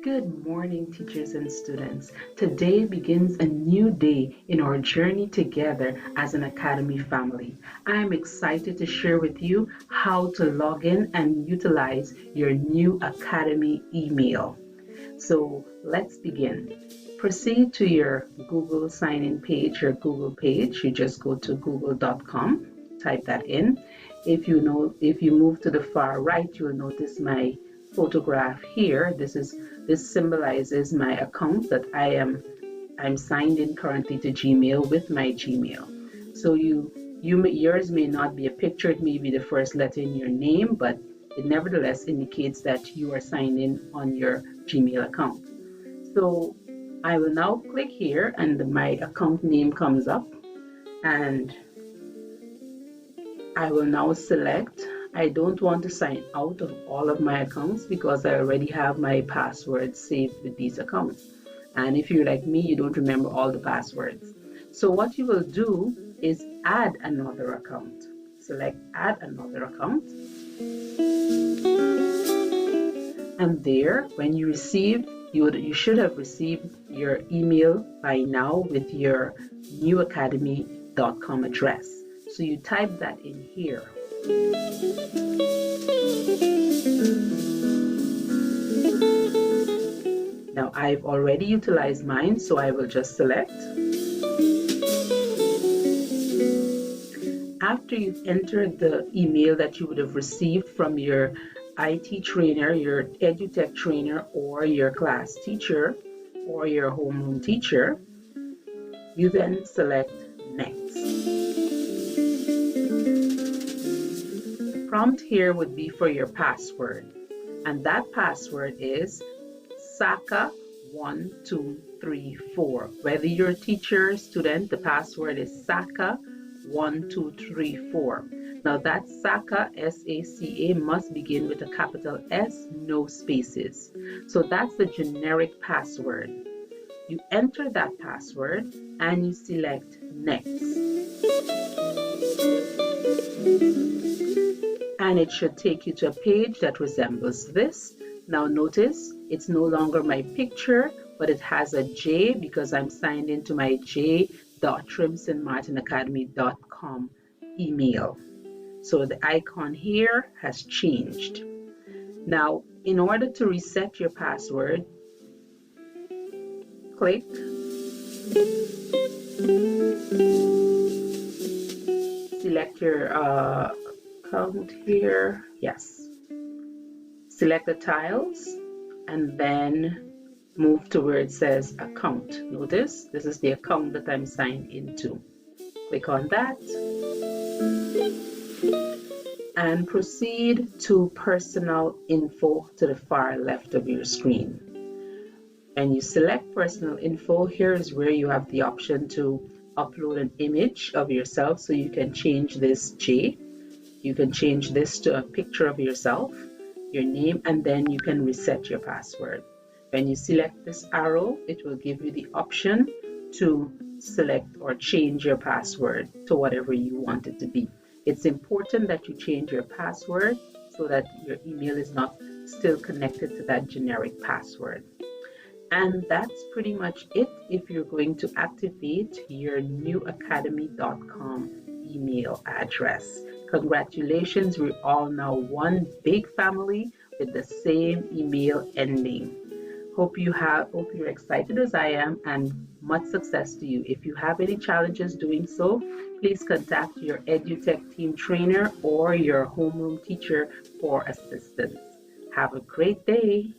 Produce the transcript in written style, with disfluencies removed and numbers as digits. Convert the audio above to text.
Good morning, teachers and students. Today begins a new day in our journey together as an Academy family. I am excited to share with you how to log in and utilize your new Academy email. So let's begin. Proceed to your Google sign-in page, your Google page. You just go to google.com, type that in. If you move to the far right, you will notice my photograph here. This symbolizes my account that I'm signed in currently to Gmail with my Gmail. So yours may not be a picture, it may be the first letter in your name, but it nevertheless indicates that you are signed in on your Gmail account. So I will now click here and my account name comes up, and I will now select. I don't want to sign out of all of my accounts because I already have my passwords saved with these accounts. And if you're like me, you don't remember all the passwords. So what you will do is add another account. Select add another account. And there, when you receive, you should have received your email by now with your newacademy.com address. So you type that in here. Now I've already utilized mine, so I will just select. After you've entered the email that you would have received from your IT trainer, your EduTech trainer, or your class teacher, or your homeroom teacher, you then select Next. The prompt here would be for your password, and that password is Saka1234. Whether you're a teacher or student, the password is Saka1234. Now that Saka, S-A-C-A, must begin with a capital S, no spaces. So that's the generic password. You enter that password and you select Next. And it should take you to a page that resembles this. Now notice, it's no longer my picture, but it has a J because I'm signed into my j.trimsonmartinacademy.com email. So the icon here has changed. Now, in order to reset your password, click select your account here. Yes. Select the tiles and then move to where it says account. Notice this is the account that I'm signed into. Click on that and proceed to personal info to the far left of your screen. When you select personal info, here is where you have the option to upload an image of yourself. So you can change this J. You can change this to a picture of yourself, your name, and then you can reset your password. When you select this arrow, it will give you the option to select or change your password to whatever you want it to be. It's important that you change your password so that your email is not still connected to that generic password. And that's pretty much it if you're going to activate your newacademy.com email address. Congratulations, we're all now one big family with the same email ending. Hope you're excited as I am, and much success to you. If you have any challenges doing so, please contact your EduTech team trainer or your homeroom teacher for assistance. Have a great day.